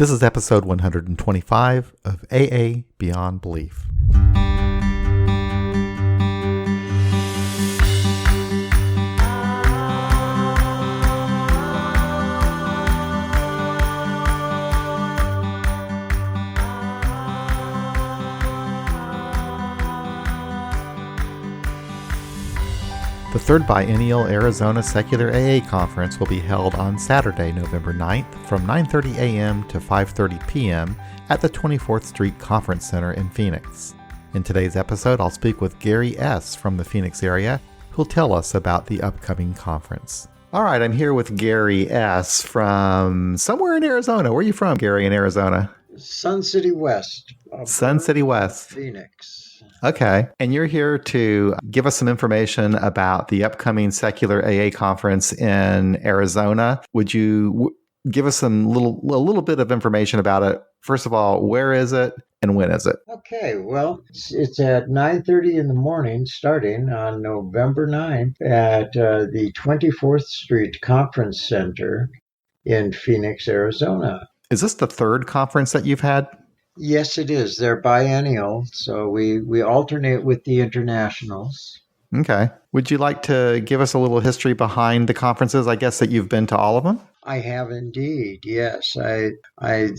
This is episode 125 of AA Beyond Belief. The third biennial Arizona Secular AA Conference will be held on Saturday, November 9th from 9:30 a.m. to 5:30 p.m. at the 24th Street Conference Center in Phoenix. In today's episode, I'll speak with Gary S. from the Phoenix area, who'll tell us about the upcoming conference. All right, I'm here with Gary S. from somewhere in Arizona. Where are you from, Gary, in Arizona? Sun City West. Sun City West. Phoenix. Okay. And you're here to give us some information about the upcoming Secular AA Conference in Arizona. Would you give us a little bit of information about it? First of all, where is it and when is it? Okay, well, it's at 9:30 in the morning, starting on November 9th at the 24th Street Conference Center in Phoenix, Arizona. Is this the third conference that you've had? Yes, it is. They're biennial, so we alternate with the internationals. Okay. Would you like to give us a little history behind the conferences? I guess that you've been to all of them? I have indeed, yes. I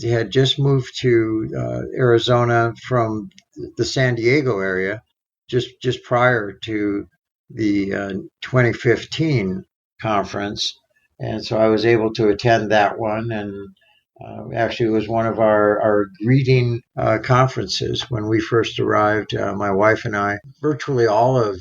had just moved to Arizona from the San Diego area just prior to the 2015 conference, and so I was able to attend that one, and actually, it was one of our greeting conferences when we first arrived. My wife and I, virtually all of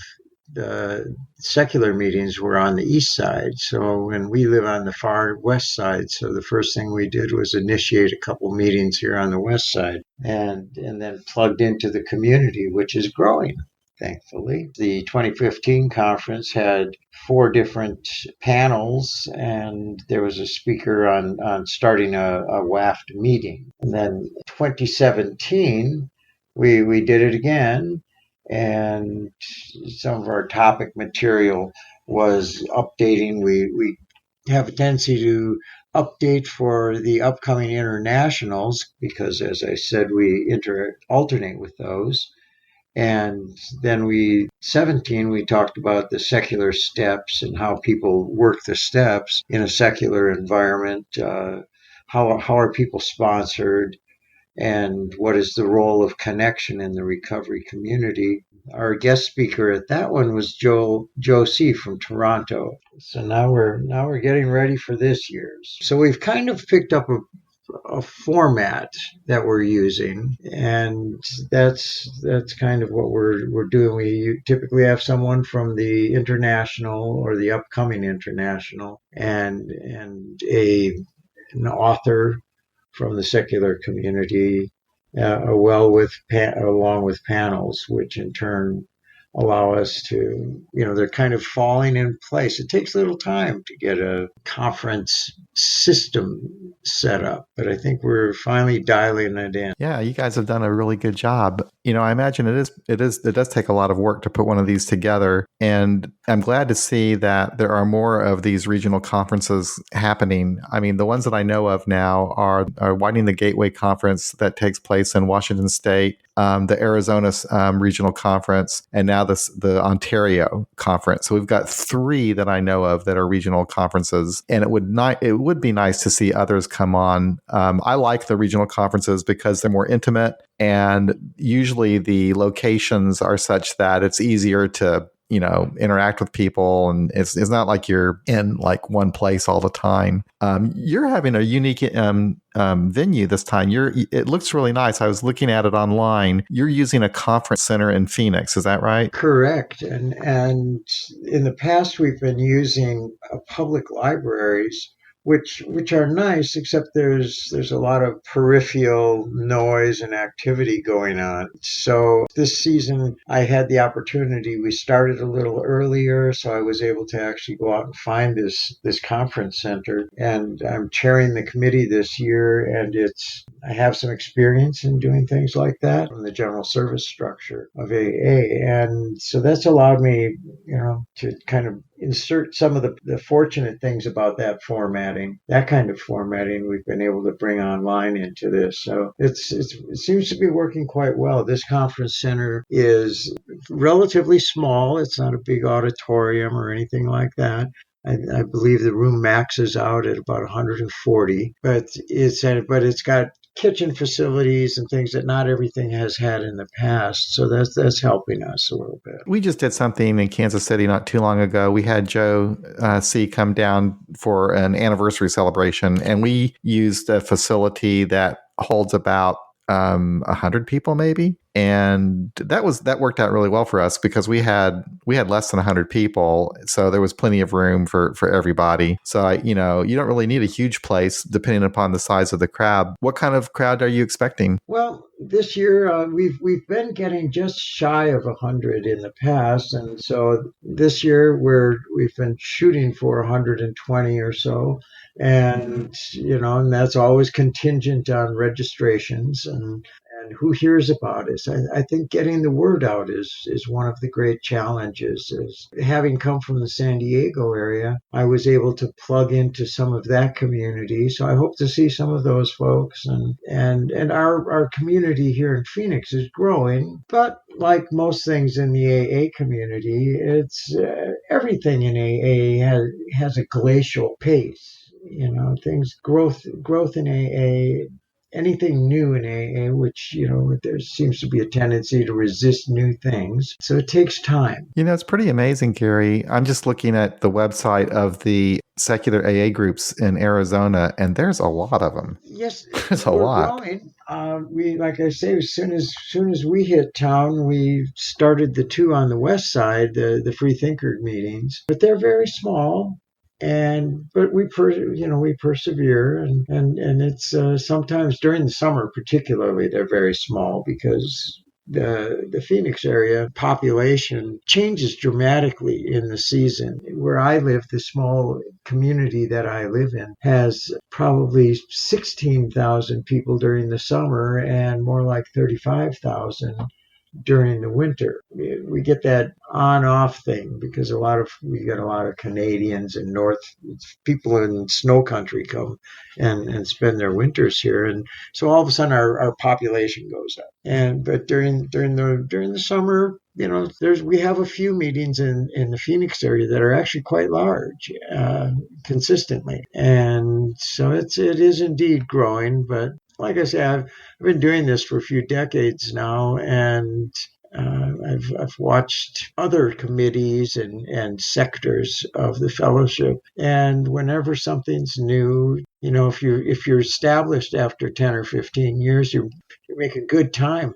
the secular meetings were on the east side. So when we live on the far west side, so the first thing we did was initiate a couple meetings here on the west side and then plugged into the community, which is growing. Thankfully, the 2015 conference had 4 different panels, and there was a speaker on starting a WAFT meeting. And then 2017, we did it again, and some of our topic material was updating. We have a tendency to update for the upcoming internationals because, as I said, we alternate with those. And then we talked about the secular steps and how people work the steps in a secular environment. How are people sponsored, and what is the role of connection in the recovery community? Our guest speaker at that one was Joe C. from Toronto. So now we're getting ready for this year's. So we've kind of picked up a format that we're using, and that's kind of what we're doing. We typically have someone from the international or the upcoming international, and an author from the secular community, along with panels, which in turn allow us to, they're kind of falling in place. It takes a little time to get a conference system set up, but I think we're finally dialing it in. Yeah, you guys have done a really good job. I imagine it does take a lot of work to put one of these together, and I'm glad to see that there are more of these regional conferences happening. I mean, the ones that I know of now are Widening the Gateway Conference that takes place in Washington State, the Arizona Regional Conference, and now the Ontario Conference. So we've got 3 that I know of that are regional conferences, and it would be nice to see others come on. I like the regional conferences because they're more intimate, and usually the locations are such that it's easier to interact with people, and it's not like you're in like one place all the time. You're having a unique venue this time. It looks really nice. I was looking at it online. You're using a conference center in Phoenix. Is that right? Correct. And in the past, we've been using public libraries, which are nice, except there's a lot of peripheral noise and activity going on. So this season, I had the opportunity. We started a little earlier, so I was able to actually go out and find this conference center. And I'm chairing the committee this year, and I have some experience in doing things like that from the general service structure of AA. And so that's allowed me, to kind of insert some of the fortunate things about that formatting, that kind of formatting we've been able to bring online into this. So it seems to be working quite well. This conference center is relatively small. It's not a big auditorium or anything like that. I believe the room maxes out at about 140, but it's got kitchen facilities and things that not everything has had in the past. So that's helping us a little bit. We just did something in Kansas City not too long ago. We had Joe C come down for an anniversary celebration, and we used a facility that holds about 100 people maybe, and that worked out really well for us because we had less than 100 people, so there was plenty of room for everybody. So you don't really need a huge place depending upon the size of the crowd. What kind of crowd are you expecting? Well, this year we've been getting just shy of 100 in the past, and so this year we've been shooting for 120 or so, and that's always contingent on registrations and who hears about us. I think getting the word out is one of the great challenges. Is having come from the San Diego area, I was able to plug into some of that community. So I hope to see some of those folks, and our community here in Phoenix is growing. But like most things in the AA community, it's everything in AA has a glacial pace. Things growth in AA, anything new in AA, which, there seems to be a tendency to resist new things. So it takes time. It's pretty amazing, Gary. I'm just looking at the website of the secular AA groups in Arizona, and there's a lot of them. Yes, There's a we're lot. growing. We, like I say, as soon as we hit town, we started the two on the west side, the free thinker meetings, but they're very small. But we persevere, and it's sometimes during the summer, particularly, they're very small because the Phoenix area population changes dramatically in the season. Where I live, the small community that I live in has probably 16,000 people during the summer and more like 35,000 during the winter. We get that on-off thing because we get a lot of Canadians and North people in snow country come and spend their winters here, and so all of a sudden our population goes up. But during the summer, we have a few meetings in the Phoenix area that are actually quite large, consistently, and so it is indeed growing. But like I say, I've been doing this for a few decades now, and I've watched other committees and sectors of the fellowship, and whenever something's new, if you're established after 10 or 15 years, you make a good time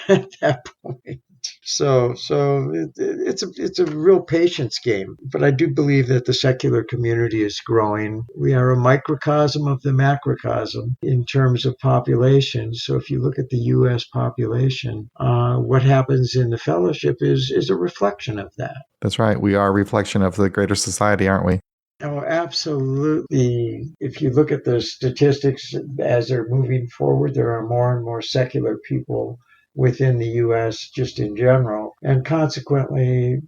at that point. So it's a real patience game, but I do believe that the secular community is growing. We are a microcosm of the macrocosm in terms of population. So if you look at the U.S. population, what happens in the fellowship is a reflection of that. That's right. We are a reflection of the greater society, aren't we? Oh, absolutely. If you look at the statistics as they're moving forward, there are more and more secular people within the U.S. just in general. And consequently,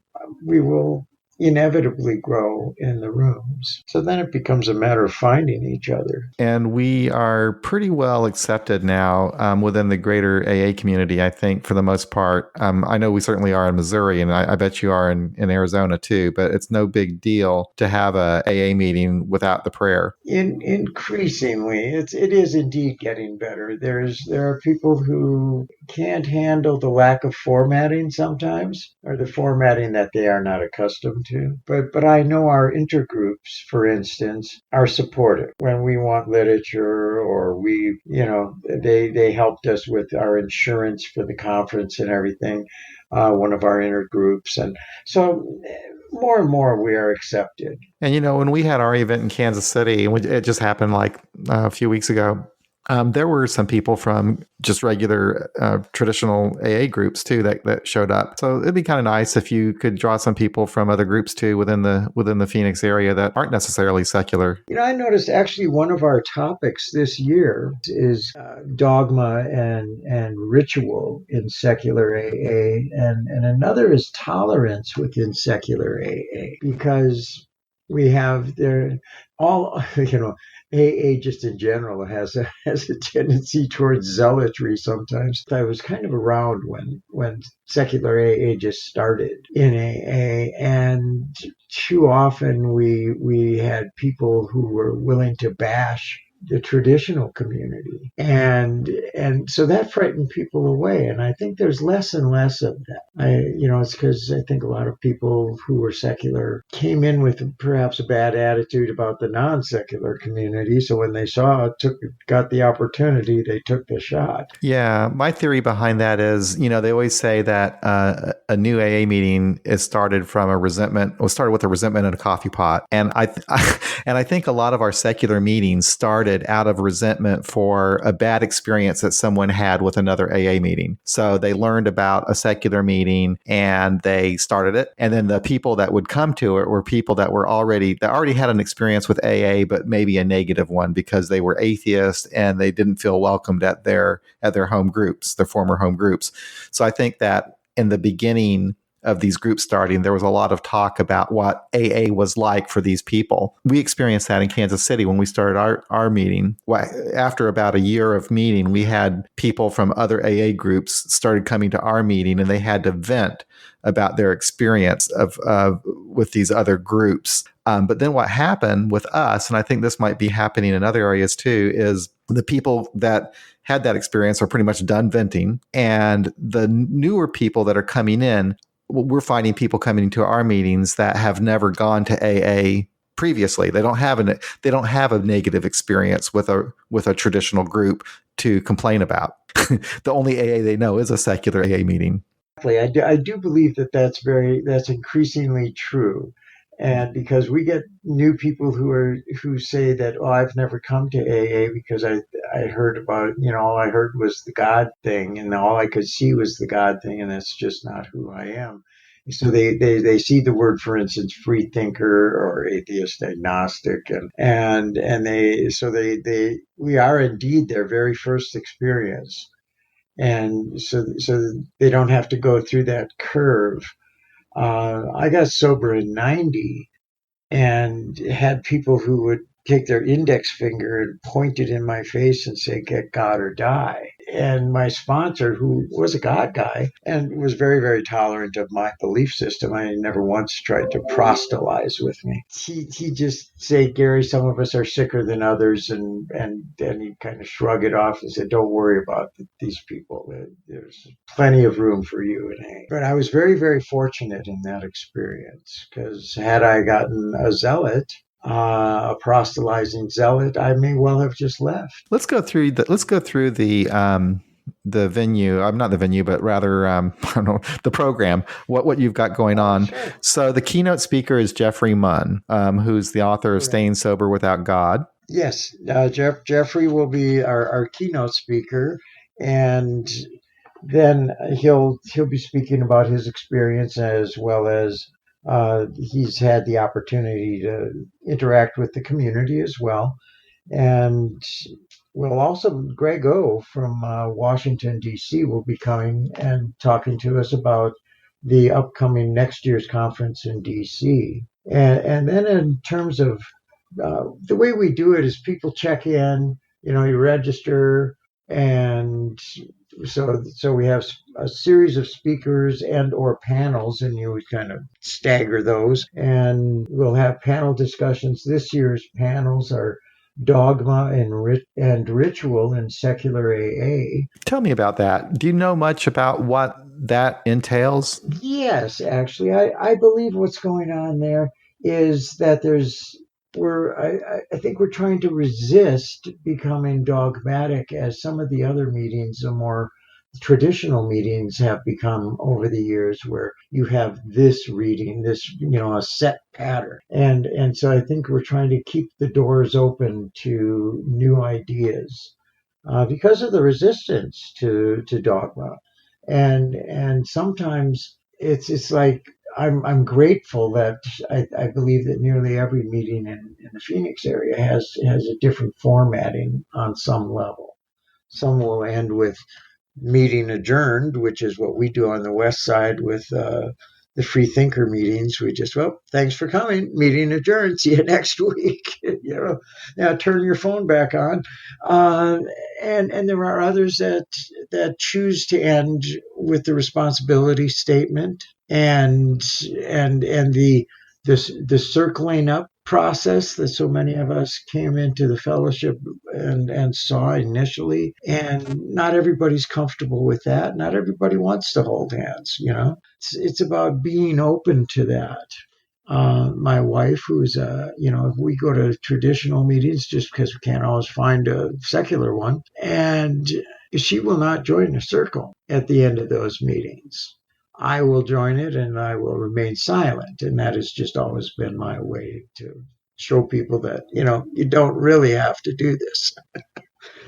we will inevitably grow in the rooms. So then it becomes a matter of finding each other. And we are pretty well accepted now within the greater AA community, I think, for the most part. I know we certainly are in Missouri, and I bet you are in Arizona too, but it's no big deal to have a AA meeting without the prayer. Increasingly, it is indeed getting better. There are people who can't handle the lack of formatting sometimes, or the formatting that they are not accustomed to. But I know our intergroups, for instance, are supportive when we want literature, or they helped us with our insurance for the conference and everything. One of our intergroups, and so more and more we are accepted. And when we had our event in Kansas City, and it just happened like a few weeks ago, There were some people from just regular traditional AA groups too that showed up. So it'd be kind of nice if you could draw some people from other groups too within the Phoenix area that aren't necessarily secular. I noticed actually one of our topics this year is dogma and ritual in secular AA, and another is tolerance within secular AA, because we have there all AA just in general has a tendency towards zealotry sometimes. I was kind of around when secular AA just started in AA, and too often we had people who were willing to bash the traditional community, and so that frightened people away, and I think there's less and less of that. It's because I think a lot of people who were secular came in with perhaps a bad attitude about the non-secular community, so when they got the opportunity, they took the shot. Yeah, my theory behind that is, they always say that a new AA meeting is started from a resentment, or started with a resentment in a coffee pot, and and I think a lot of our secular meetings started out of resentment for a bad experience that someone had with another AA meeting. So they learned about a secular meeting and they started it, and then the people that would come to it were people that already had an experience with AA, but maybe a negative one because they were atheists and they didn't feel welcomed at their home groups, their former home groups. So I think that in the beginning of these groups starting, there was a lot of talk about what AA was like for these people. We experienced that in Kansas City when we started our meeting. After about a year of meeting, we had people from other AA groups started coming to our meeting, and they had to vent about their experience with these other groups. But then what happened with us, and I think this might be happening in other areas too, is the people that had that experience are pretty much done venting, and the newer people that are coming in, we're finding people coming to our meetings that have never gone to AA previously. They don't have a negative experience with a traditional group to complain about. The only AA they know is a secular AA meeting. I do believe that that's increasingly true. And because we get new people who say that, oh, I've never come to AA because I heard about, all I heard was the God thing, and all I could see was the God thing, and that's just not who I am. So they see the word, for instance, free thinker or atheist agnostic, and they we are indeed their very first experience, and so they don't have to go through that curve. I got sober in '90 and had people who would take their index finger and point it in my face and say, "Get God or die." And my sponsor, who was a God guy and was very, very tolerant of my belief system, I never once tried to proselytize with me. He just say, "Gary, some of us are sicker than others," and then he kind of shrug it off and said, "Don't worry about these people. There's plenty of room for you in A." But I was very, very fortunate in that experience, because had I gotten a zealot, a proselytizing zealot, I may well have just left. Let's go through the venue. I'm not the venue, but rather I don't know, the program. What you've got going on. Sure. So the keynote speaker is Jeffrey Munn, who's the author of Correct. Staying Sober Without God. Yes, Jeffrey will be our keynote speaker, and then he'll be speaking about his experience, as well as he's had the opportunity to interact with the community as well. And well, also Gregg O from Washington, D.C. will be coming and talking to us about the upcoming next year's conference in D.C. And then in terms of the way we do it is people check in, you register, and so we have a series of speakers and or panels, and you would kind of stagger those, and we'll have panel discussions. This year's panels are dogma and ritual in secular AA. Tell me about that. Do you know much about what that entails? Yes, actually, I believe what's going on there is that I think we're trying to resist becoming dogmatic, as some of the other meetings, the more traditional meetings, have become over the years, where you have this reading, a set pattern. And so I think we're trying to keep the doors open to new ideas. because of the resistance to dogma, and sometimes it's like I'm grateful that I believe that nearly every meeting in the Phoenix area has a different formatting on some level. Some will end with meeting adjourned, which is what we do on the west side with the free thinker meetings. We just, well, thanks for coming. Meeting adjourned. See you next week. Now turn your phone back on. Uh, and there are others that choose to end with the responsibility statement and the circling up process that so many of us came into the fellowship and saw initially. And not everybody's comfortable with that. Not everybody wants to hold hands. It's about being open to that. My wife, if we go to traditional meetings just because we can't always find a secular one, and she will not join a circle at the end of those meetings. I will join it and I will remain silent. And that has just always been my way to show people that, you don't really have to do this.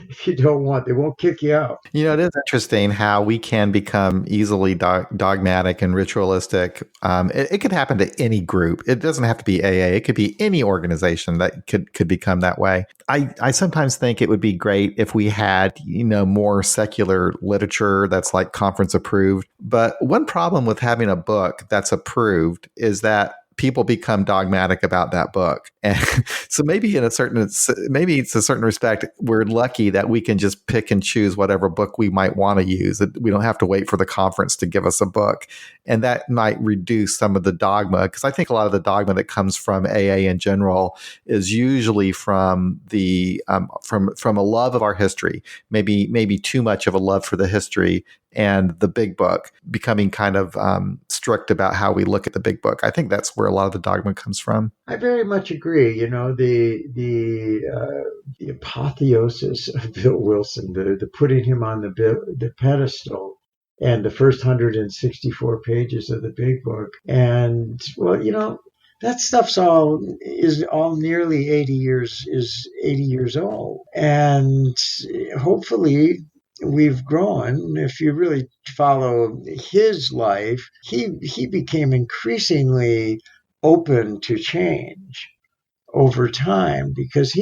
If you don't want, they won't kick you out. It is interesting how we can become easily dogmatic and ritualistic. It could happen to any group. It doesn't have to be AA. It could be any organization that could become that way. I sometimes think it would be great if we had, more secular literature that's like conference approved. But one problem with having a book that's approved is that people become dogmatic about that book. And so maybe it's a certain respect, we're lucky that we can just pick and choose whatever book we might want to use. We don't have to wait for the conference to give us a book. And that might reduce some of the dogma, because I think a lot of the dogma that comes from AA in general is usually from from a love of our history, maybe too much of a love for the history, and the big book becoming kind of strict about how we look at the big book. I think that's where a lot of the dogma comes from. I very much agree. The apotheosis of Bill Wilson, the putting him on the pedestal, and the first 164 pages of the big book, and well, that stuff's all nearly 80 years old, and hopefully we've grown. If you really follow his life, he became increasingly open to change over time because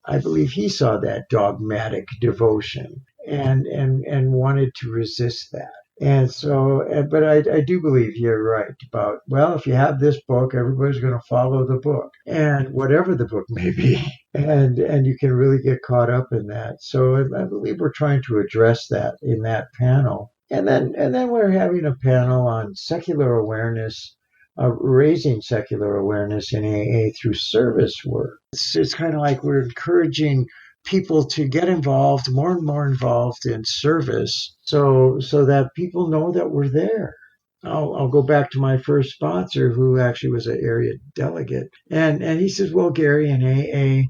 I believe he saw that dogmatic devotion and wanted to resist that. And so, but I do believe you're right about, well, if you have this book, everybody's going to follow the book and whatever the book may be. And you can really get caught up in that. So I believe we're trying to address that in that panel. And then we're having a panel on secular awareness, raising secular awareness in AA through service work. It's kind of like we're encouraging people to get involved, more and more involved in service, so that people know that we're there. I'll go back to my first sponsor, who actually was an area delegate, and he says, "Well, Gary, in AA,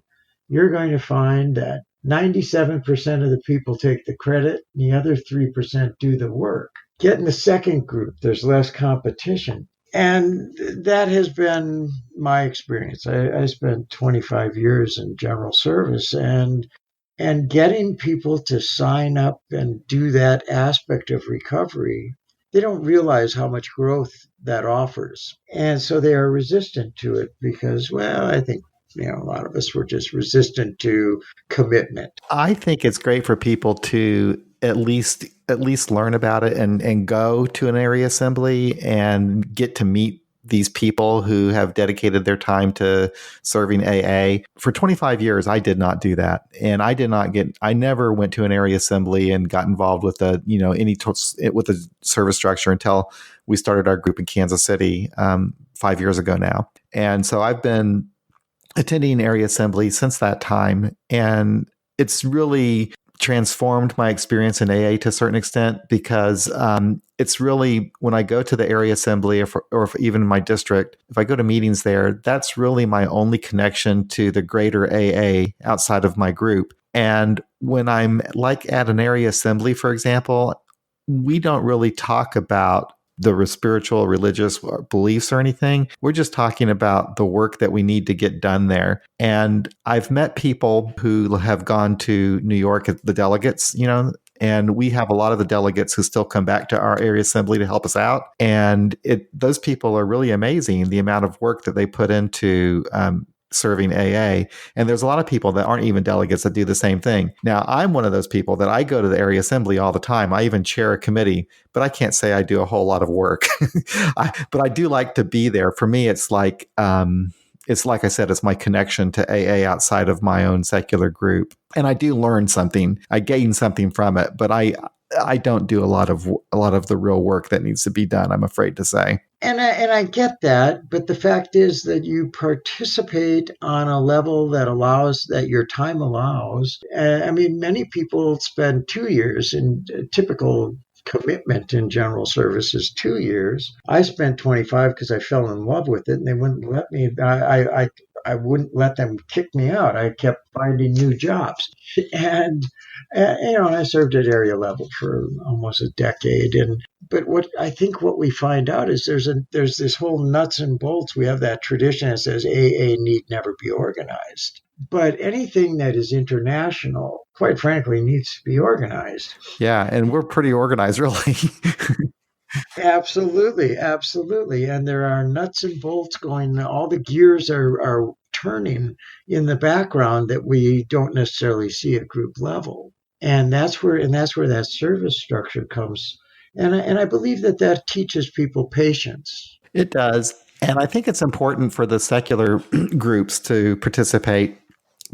you're going to find that 97% of the people take the credit, and the other 3% do the work. Get in the second group. There's less competition." And that has been my experience. I spent 25 years in general service, and getting people to sign up and do that aspect of recovery, they don't realize how much growth that offers. And so they are resistant to it because, well, I think a lot of us were just resistant to commitment. I think it's great for people to at least learn about it and go to an area assembly and get to meet these people who have dedicated their time to serving AA. For 25 years, I did not do that. And I never went to an area assembly and got involved with with a service structure until we started our group in Kansas City 5 years ago now. And so I've been attending area assembly since that time. And it's really transformed my experience in AA to a certain extent, because it's really, when I go to the area assembly or if even in my district, if I go to meetings there, that's really my only connection to the greater AA outside of my group. And when I'm like at an area assembly, for example, we don't really talk about the spiritual, religious beliefs or anything. We're just talking about the work that we need to get done there. And I've met people who have gone to New York, the delegates, and we have a lot of the delegates who still come back to our area assembly to help us out. And those people are really amazing, the amount of work that they put into serving AA. And there's a lot of people that aren't even delegates that do the same thing. Now, I'm one of those people that I go to the area assembly all the time. I even chair a committee, but I can't say I do a whole lot of work. But I do like to be there. For me, it's like I said, it's my connection to AA outside of my own secular group. And I do learn something. I gain something from it, but I don't do a lot of the real work that needs to be done, I'm afraid to say. And I get that, but the fact is that you participate on a level that your time allows. I mean, many people spend 2 years in typical commitment in general service is 2 years. I spent 25 because I fell in love with it, and they wouldn't let me. I wouldn't let them kick me out. I kept finding new jobs, and I served at area level for almost a decade. But what we find out is there's this whole nuts and bolts. We have that tradition that says AA need never be organized. But anything that is international, quite frankly, needs to be organized. Yeah, and we're pretty organized, really. Absolutely, absolutely. And there are nuts and bolts going, all the gears are turning in the background that we don't necessarily see at group level. And that's where that service structure comes. And I believe that teaches people patience. It does. And I think it's important for the secular groups to participate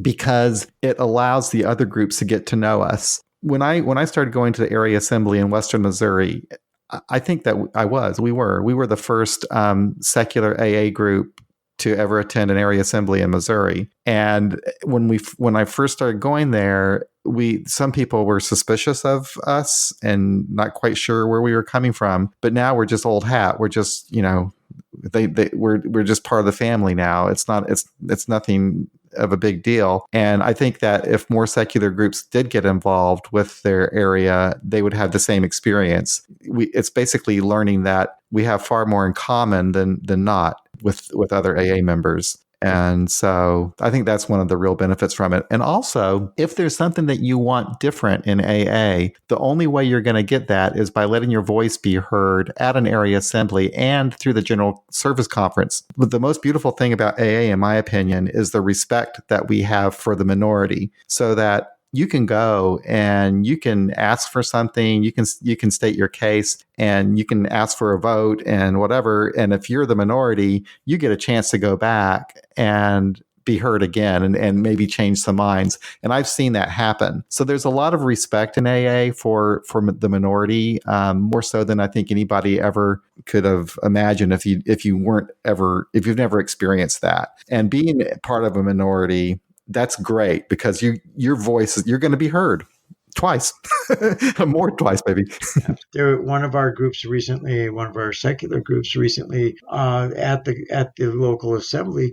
because it allows the other groups to get to know us. When I started going to the area assembly in Western Missouri, I think that we were the first secular AA group to ever attend an area assembly in Missouri. And when I first started going there, some people were suspicious of us and not quite sure where we were coming from. But now we're just old hat. We're just we're just part of the family now. It's nothing of a big deal. And I think that if more secular groups did get involved with their area, they would have the same experience. It's basically learning that we have far more in common than not with other AA members. And so I think that's one of the real benefits from it. And also, if there's something that you want different in AA, the only way you're going to get that is by letting your voice be heard at an area assembly and through the General Service Conference. But the most beautiful thing about AA, in my opinion, is the respect that we have for the minority, so that you can go and you can ask for something, you can state your case, and you can ask for a vote and whatever. And if you're the minority, you get a chance to go back and be heard again and maybe change some minds. And I've seen that happen. So there's a lot of respect in AA for the minority, more so than I think anybody ever could have imagined if you've never experienced that. And being part of a minority, that's great because your voice, you're going to be heard twice, twice maybe. One of our secular groups recently, at the local assembly,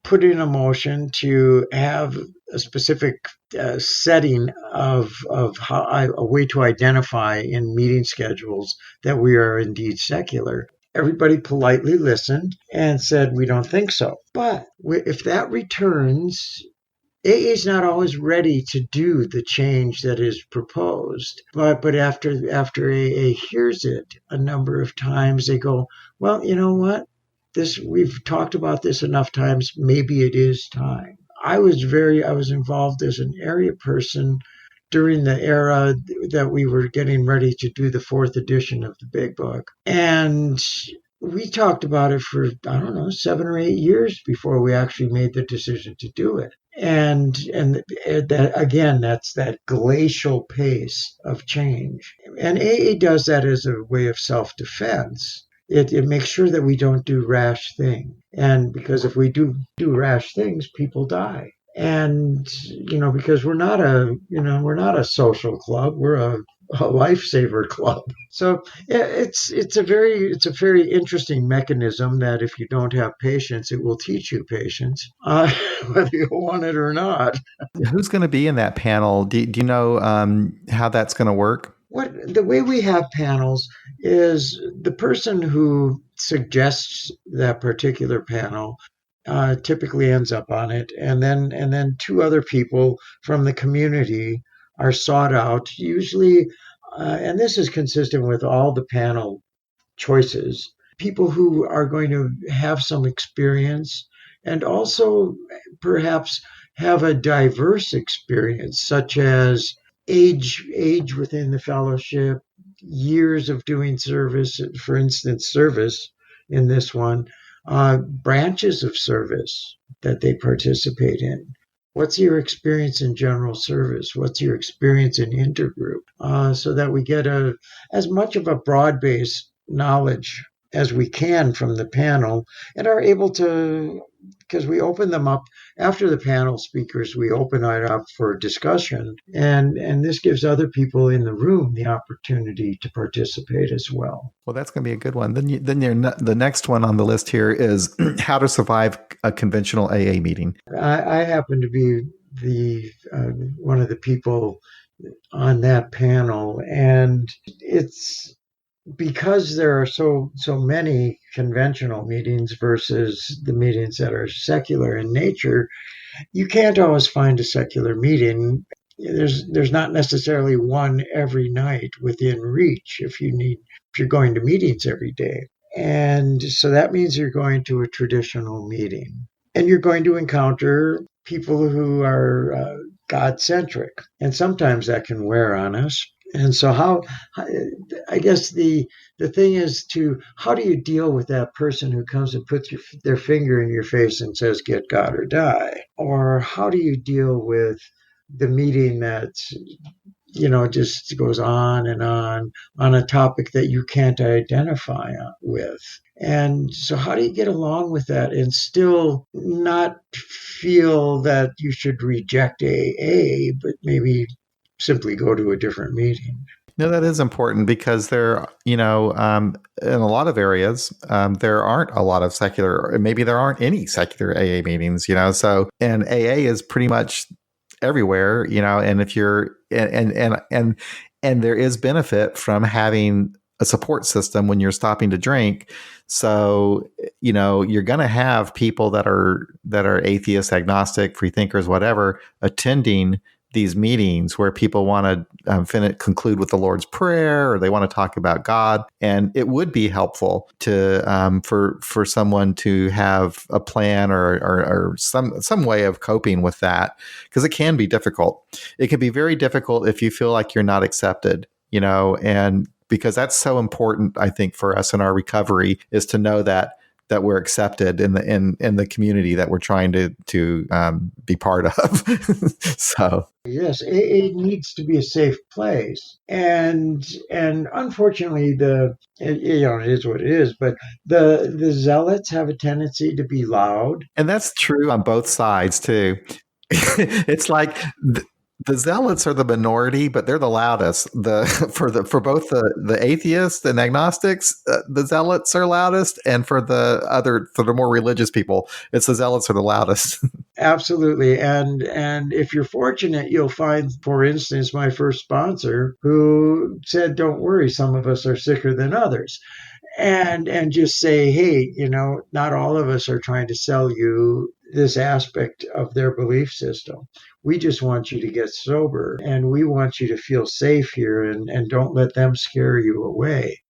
put in a motion to have a specific setting of a way to identify in meeting schedules that we are indeed secular. Everybody politely listened and said, we don't think so. But if that returns, AA is not always ready to do the change that is proposed, but after AA hears it a number of times, they go, well, you know what? We've talked about this enough times. Maybe it is time. I was involved as an area person during the era that we were getting ready to do the fourth edition of the Big Book, and we talked about it for, I don't know, 7 or 8 years before we actually made the decision to do it. And that, again, that's that glacial pace of change. And AA does that as a way of self-defense. It makes sure that we don't do rash things. And because if we do rash things, people die. And, because we're not a social club, we're a lifesaver club. So it's a very interesting mechanism that if you don't have patience, it will teach you patience, whether you want it or not. Who's going to be in that panel? Do you know how that's going to work? the way we have panels is the person who suggests that particular panel typically ends up on it, and then two other people from the community are sought out, usually, and this is consistent with all the panel choices. People who are going to have some experience and also perhaps have a diverse experience, such as age within the fellowship, years of doing service, for instance, service in this one, branches of service that they participate in. What's your experience in general service? What's your experience in intergroup? So that we get as much of a broad based knowledge as we can from the panel and are able to, because we open them up after the panel speakers, we open it up for discussion, and this gives other people in the room the opportunity to participate as well. Well, that's going to be a good one. The next one on the list here is how to survive a conventional AA meeting. I happen to be the one of the people on that panel, and it's because there are so many conventional meetings versus the meetings that are secular in nature. You can't always find a secular meeting. There's not necessarily one every night within reach if you're going to meetings every day. And so that means you're going to a traditional meeting. And you're going to encounter people who are God centric. And sometimes that can wear on us. And so I guess the thing is how do you deal with that person who comes and puts their finger in your face and says, get God or die? Or how do you deal with the meeting that's, just goes on and on a topic that you can't identify with? And so how do you get along with that and still not feel that you should reject AA, but maybe simply go to a different meeting? No, that is important because in a lot of areas, there aren't a lot of secular, maybe there aren't any secular AA meetings, so, and AA is pretty much everywhere, and if you're, and there is benefit from having a support system when you're stopping to drink. So, you're going to have people that are atheists, agnostic, free thinkers, whatever, attending these meetings where people want to conclude with the Lord's Prayer, or they want to talk about God, and it would be helpful to for someone to have a plan or some way of coping with that, because it can be difficult. It can be very difficult if you feel like you're not accepted, and because that's so important, I think, for us in our recovery, is to know that we're accepted in the community that we're trying to be part of. So yes, AA needs to be a safe place, and unfortunately, it is what it is. But the zealots have a tendency to be loud, and that's true on both sides too. It's like the zealots are the minority, but they're the loudest. For both the atheists and agnostics, the zealots are loudest, and for the more religious people, it's the zealots are the loudest. Absolutely, and if you're fortunate, you'll find, for instance, my first sponsor who said, "Don't worry, some of us are sicker than others." And just say, hey, not all of us are trying to sell you this aspect of their belief system. We just want you to get sober, and we want you to feel safe here, and don't let them scare you away.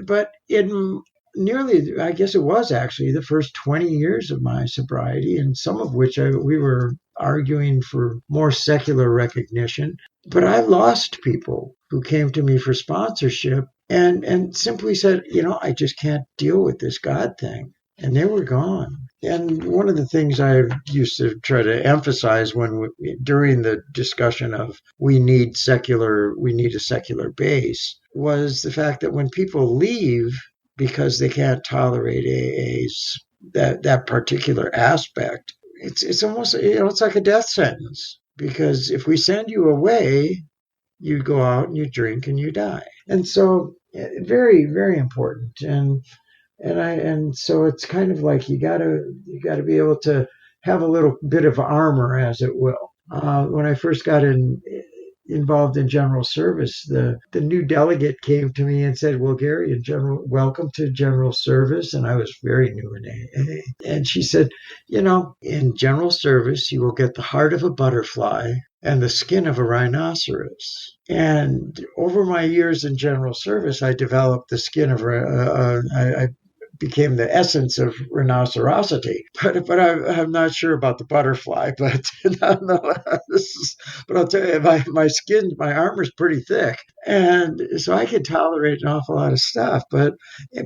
But in nearly, I guess it was actually the first 20 years of my sobriety, and some of which we were arguing for more secular recognition. But I lost people who came to me for sponsorship and simply said, I just can't deal with this God thing. And they were gone. And one of the things I used to try to emphasize during the discussion of we need a secular base, was the fact that when people leave because they can't tolerate AA's that particular aspect, it's almost, it's like a death sentence, because if we send you away, you go out and you drink and you die. And so very, very important. And so it's kind of like you gotta be able to have a little bit of armor, as it will. When I first got involved in general service, the new delegate came to me and said, "Well, Gary, in general, welcome to general service." And I was very new in AA. And she said, in general service, you will get the heart of a butterfly and the skin of a rhinoceros. And over my years in general service, I developed the skin of I became the essence of rhinocerosity. But I'm not sure about the butterfly. But but I'll tell you, my skin, my armor's pretty thick, and so I can tolerate an awful lot of stuff. But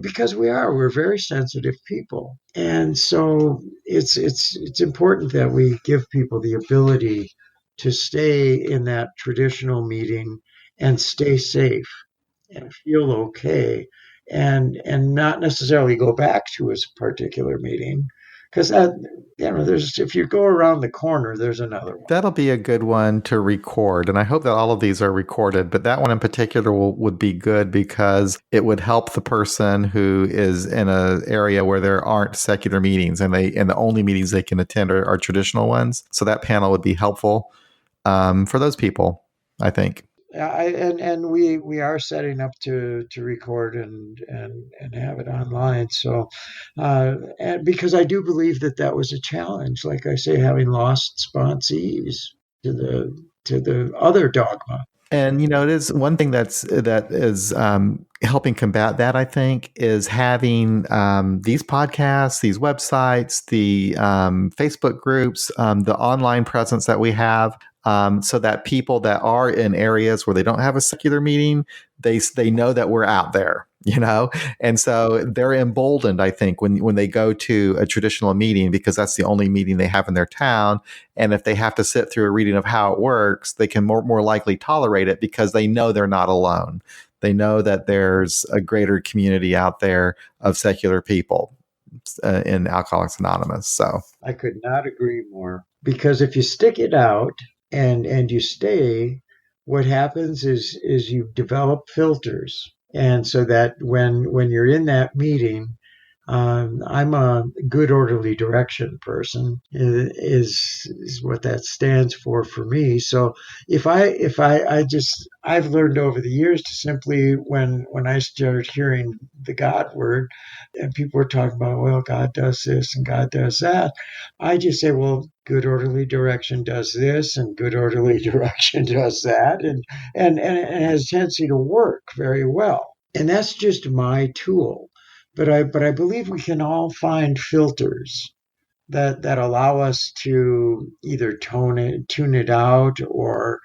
because we're very sensitive people, and so it's important that we give people the ability to stay in that traditional meeting and stay safe and feel okay and not necessarily go back to a particular meeting because that there's if you go around the corner there's another one. That'll be a good one to record. And I hope that all of these are recorded, but that one in particular would be good because it would help the person who is in an area where there aren't secular meetings and the only meetings they can attend are traditional ones. So that panel would be helpful for those people, I think. And we are setting up to record and have it online. So, and because I do believe that was a challenge, like I say, having lost sponsees to the other dogma. And it is one thing that is helping combat that. I think is having these podcasts, these websites, the Facebook groups, the online presence that we have, so that people that are in areas where they don't have a secular meeting, they know that we're out there. And so they're emboldened, I think, when they go to a traditional meeting because that's the only meeting they have in their town. And if they have to sit through a reading of how it works, they can more likely tolerate it because they know they're not alone. They know that there's a greater community out there of secular people in Alcoholics Anonymous. So I could not agree more. Because if you stick it out and you stay, what happens is you develop filters, and so that when you're in that meeting, I'm a good orderly direction person is what that stands for me. So if I just I've learned over the years to simply when I started hearing the God word and people were talking about, well, God does this and God does that, I just say, well, good orderly direction does this and good orderly direction does that, and it has a tendency to work very well. And that's just my tool. But I believe we can all find filters that allow us to either tune it out or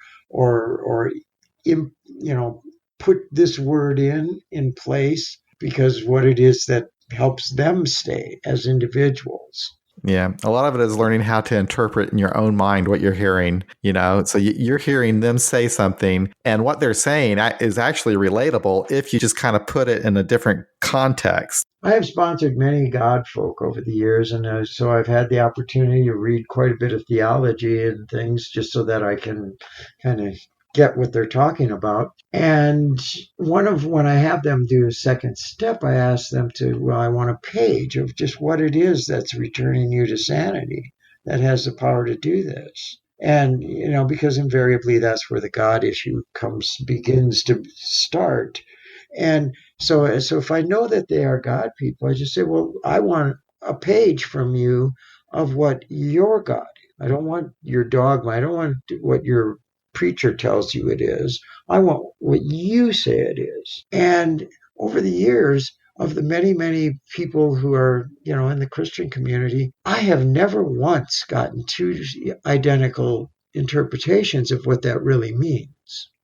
put this word in place because what it is that helps them stay as individuals. yeah, a lot of it is learning how to interpret in your own mind what you're hearing, So you're hearing them say something, and what they're saying is actually relatable if you just kind of put it in a different context. I have sponsored many God folk over the years, and so I've had the opportunity to read quite a bit of theology and things just so that I can kind of get what they're talking about. And when I have them do a second step, I ask them well, I want a page of just what it is that's returning you to sanity, that has the power to do this. And, because invariably that's where the God issue begins to start. And so if I know that they are God people, I just say, well, I want a page from you of what your God is. I don't want your dogma. I don't want what your preacher tells you it is. I want what you say it is. And over the years of the many, many people who are, in the Christian community, I have never once gotten two identical interpretations of what that really means.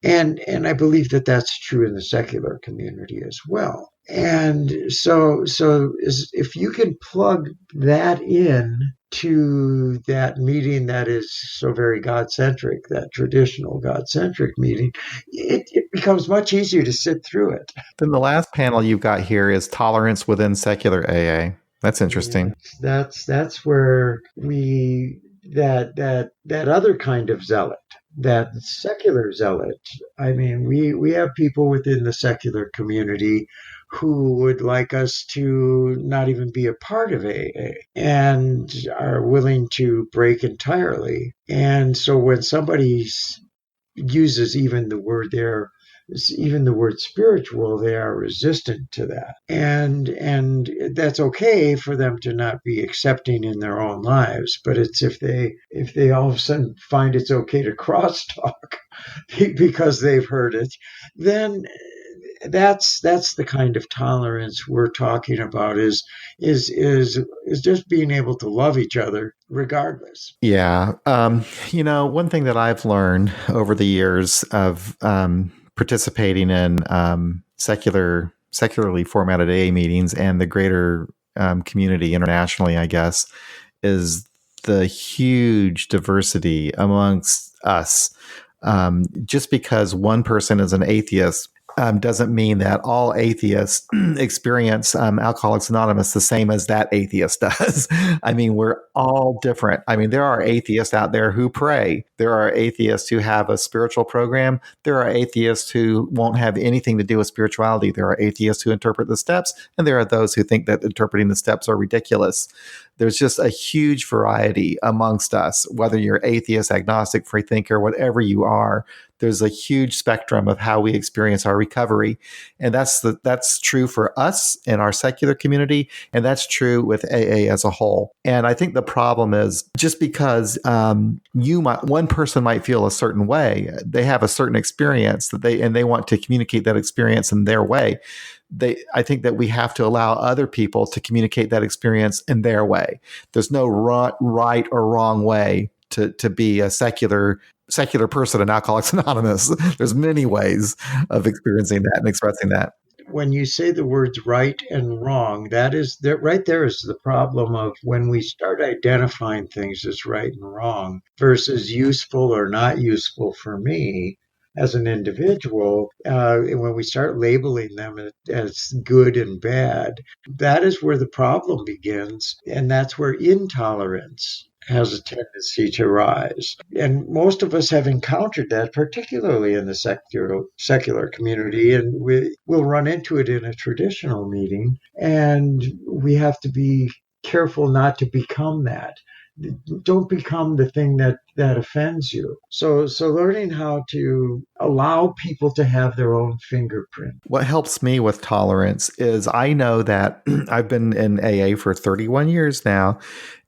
And I believe that that's true in the secular community as well. And if you can plug that in to that meeting that is so very God centric, that traditional God centric meeting, it becomes much easier to sit through it. Then the last panel you've got here is tolerance within secular AA. That's interesting. That's where that other kind of zealot, that secular zealot. I mean, we have people within the secular community who would like us to not even be a part of AA and are willing to break entirely. And so when somebody's uses even the word spiritual, they are resistant to that. And that's okay for them to not be accepting in their own lives. But it's if they all of a sudden find it's okay to crosstalk because they've heard it, then that's the kind of tolerance we're talking about is just being able to love each other regardless. Yeah. One thing that I've learned over the years of participating in secularly formatted AA meetings and the greater community internationally, I guess, is the huge diversity amongst us. Just because one person is an atheist doesn't mean that all atheists experience Alcoholics Anonymous the same as that atheist does. I mean, we're all different. I mean, there are atheists out there who pray. There are atheists who have a spiritual program. There are atheists who won't have anything to do with spirituality. There are atheists who interpret the steps, and there are those who think that interpreting the steps are ridiculous. There's just a huge variety amongst us, whether you're atheist, agnostic, free thinker, whatever you are. There's a huge spectrum of how we experience our recovery. And that's true for us in our secular community. And that's true with AA as a whole. And I think the problem is just because one person might feel a certain way, they have a certain experience and they want to communicate that experience in their way. I think that we have to allow other people to communicate that experience in their way. There's no right or wrong way to be a secular person in Alcoholics Anonymous. There's many ways of experiencing that and expressing that. When you say the words right and wrong, that right there is the problem of when we start identifying things as right and wrong versus useful or not useful for me as an individual. And when we start labeling them as good and bad, that is where the problem begins. And that's where intolerance has a tendency to rise. And most of us have encountered that, particularly in the secular community, and we'll run into it in a traditional meeting. And we have to be careful not to become that. Don't become the thing that offends you. So learning how to allow people to have their own fingerprint. What helps me with tolerance is I know that I've been in AA for 31 years now.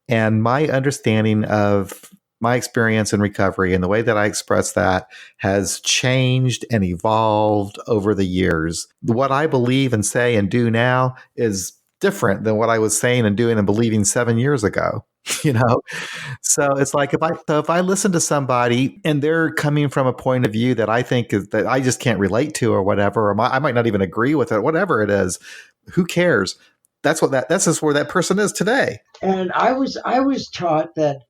And my understanding of my experience in recovery and the way that I express that has changed and evolved over the years. What I believe and say and do now is different than what I was saying and doing and believing 7 years ago. So it's like if I listen to somebody and they're coming from a point of view that I think is that I just can't relate to or whatever, or I might not even agree with it, whatever it is, who cares? That's just where that person is today. And I was taught that,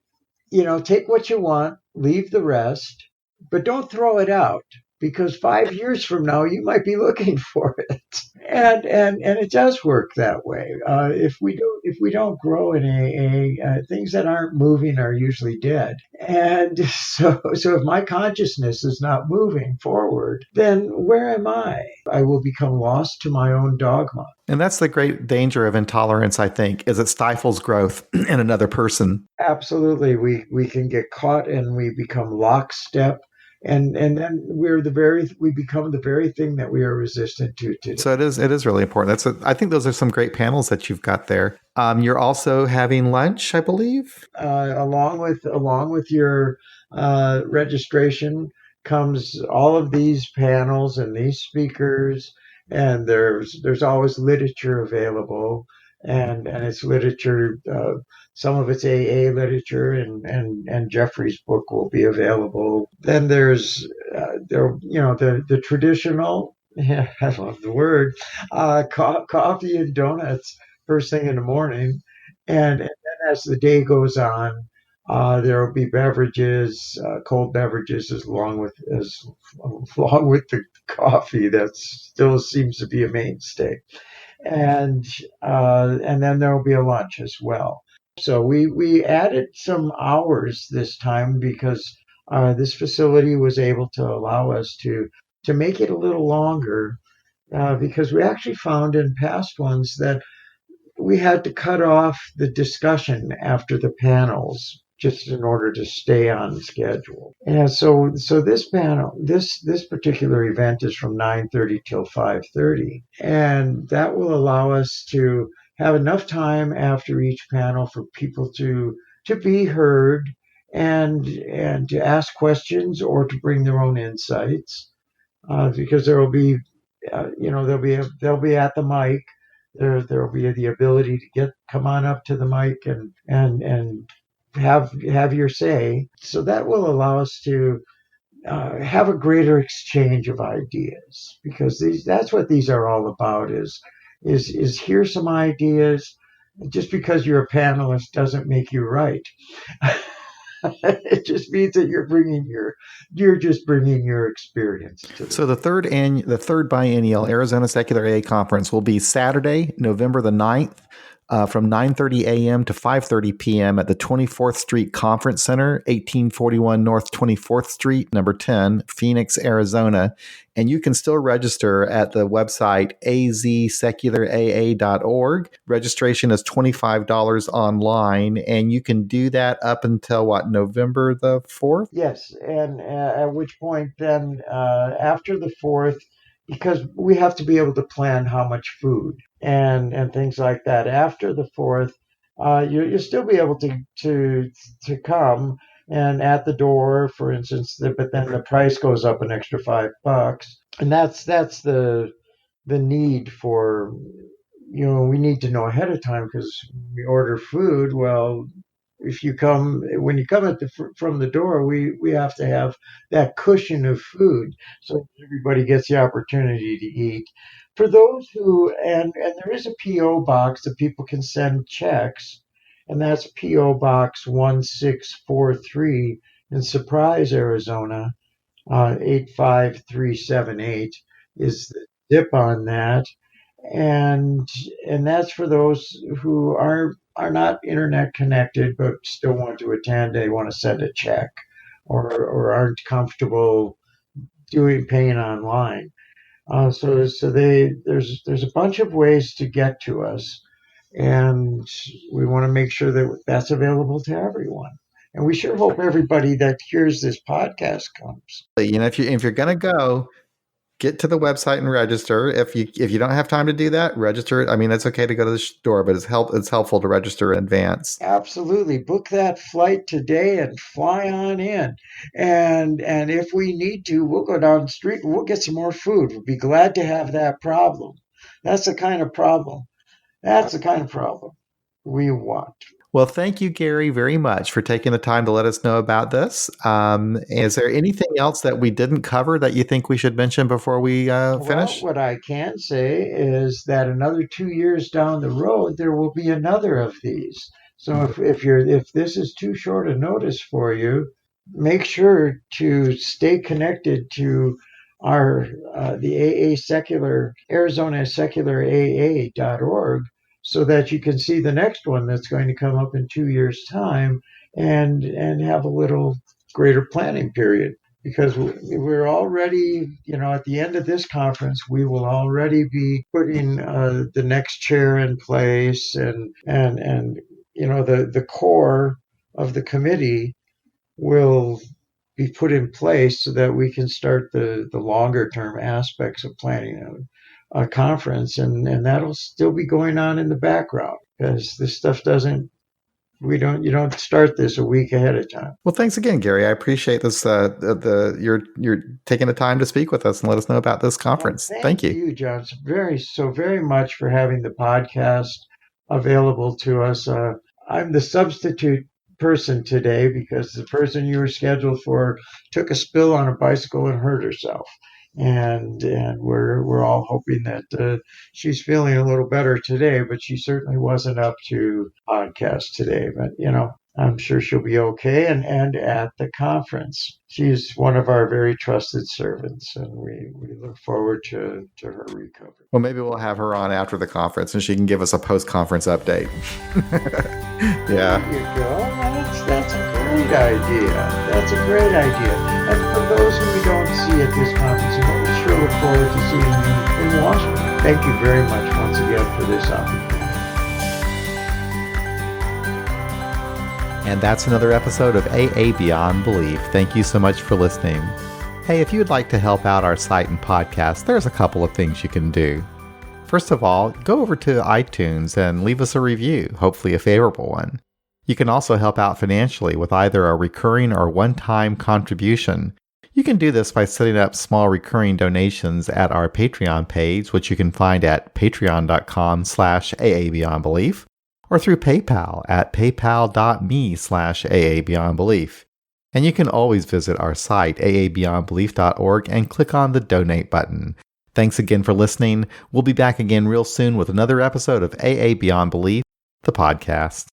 take what you want, leave the rest, but don't throw it out because 5 years from now you might be looking for it. And it does work that way. If we don't grow in AA, things that aren't moving are usually dead. And so if my consciousness is not moving forward, then where am I? I will become lost to my own dogma. And that's the great danger of intolerance, I think, is it stifles growth in another person. Absolutely. We can get caught and we become lockstep. And then we become the very thing that we are resistant to today. So it is really important. I think those are some great panels that you've got there. You're also having lunch, I believe. Along with your registration comes all of these panels and these speakers, and there's always literature available, and it's literature. Some of it's AA literature, and Jeffrey's book will be available. Then there's the traditional. Yeah, I love the word. Coffee and donuts first thing in the morning, and then as the day goes on, there will be beverages, cold beverages, along with the coffee. That still seems to be a mainstay, and then there will be a lunch as well. So we added some hours this time because this facility was able to allow us to make it a little longer because we actually found in past ones that we had to cut off the discussion after the panels just in order to stay on schedule. And so this panel, this particular event is from 9:30 till 5:30, and that will allow us to have enough time after each panel for people to be heard and to ask questions or to bring their own insights, because there will be, they'll be at the mic. There will be the ability to come on up to the mic and have your say. So that will allow us to have a greater exchange of ideas, because that's what these are all about. Is here's some ideas. Just because you're a panelist doesn't make you right. It just means that you're just bringing your experience to So the third biennial Arizona Secular AA Conference will be Saturday, November the 9th, from 9:30 a.m. to 5:30 p.m. at the 24th Street Conference Center, 1841 North 24th Street, number 10, Phoenix, Arizona. And you can still register at the website azseculara.org. Registration is $25 online, and you can do that up until November the 4th? Yes, and at which point then, after the 4th, because we have to be able to plan how much food and things like that. After the 4th, you'll still be able to come, and at the door, for instance, but then the price goes up an extra $5, and that's the need for, we need to know ahead of time, because we order food. Well, when you come from the door, we have to have that cushion of food so everybody gets the opportunity to eat. For those who, and there is a PO box that people can send checks, and that's PO Box 1643 in Surprise, Arizona, 85378 is the zip on that. And that's for those who are not internet connected but still want to attend. They want to send a check, or aren't comfortable paying online. There's a bunch of ways to get to us, and we want to make sure that that's available to everyone. And we sure hope everybody that hears this podcast comes. If you're gonna go, get to the website and register. If you don't have time to do that, register. I mean, it's okay to go to the store, but it's helpful to register in advance. Absolutely. Book that flight today and fly on in. And if we need to, we'll go down the street and we'll get some more food. We'll be glad to have that problem. That's the kind of problem. That's the kind of problem we want. Well, thank you, Gary, very much for taking the time to let us know about this. Is there anything else that we didn't cover that you think we should mention before we finish? Well, what I can say is that another 2 years down the road, there will be another of these. So if this is too short a notice for you, make sure to stay connected to our the AA Secular Arizona Secular AA.org, so that you can see the next one that's going to come up in 2 years' time, and have a little greater planning period. Because we're already, at the end of this conference, we will already be putting the next chair in place, and the core of the committee will be put in place, so that we can start the longer term aspects of planning a conference, and that'll still be going on in the background, because this stuff you don't start this a week ahead of time. Well, thanks again, Gary. I appreciate this. You're taking the time to speak with us and let us know about this conference. Thank you. Thank you, John, very much for having the podcast available to us. I'm the substitute person today, because the person you were scheduled for took a spill on a bicycle and hurt herself. And we're all hoping that she's feeling a little better today, but she certainly wasn't up to podcast today. But I'm sure she'll be okay. And at the conference, she's one of our very trusted servants, and we look forward to her recovery. Well, maybe we'll have her on after the conference, and she can give us a post-conference update. Yeah. There you go. That's a great idea. That's a great idea. And for those who we don't see at this conference, we sure look forward to seeing you in Washington. Thank you very much once again for this opportunity. And that's another episode of AA Beyond Belief. Thank you so much for listening. Hey, if you would like to help out our site and podcast, there's a couple of things you can do. First of all, go over to iTunes and leave us a review, hopefully a favorable one. You can also help out financially with either a recurring or one-time contribution. You can do this by setting up small recurring donations at our Patreon page, which you can find at patreon.com/aabeyondbelief, or through PayPal at paypal.me/aabeyondbelief. And you can always visit our site, aabeyondbelief.org, and click on the donate button. Thanks again for listening. We'll be back again real soon with another episode of AA Beyond Belief, the podcast.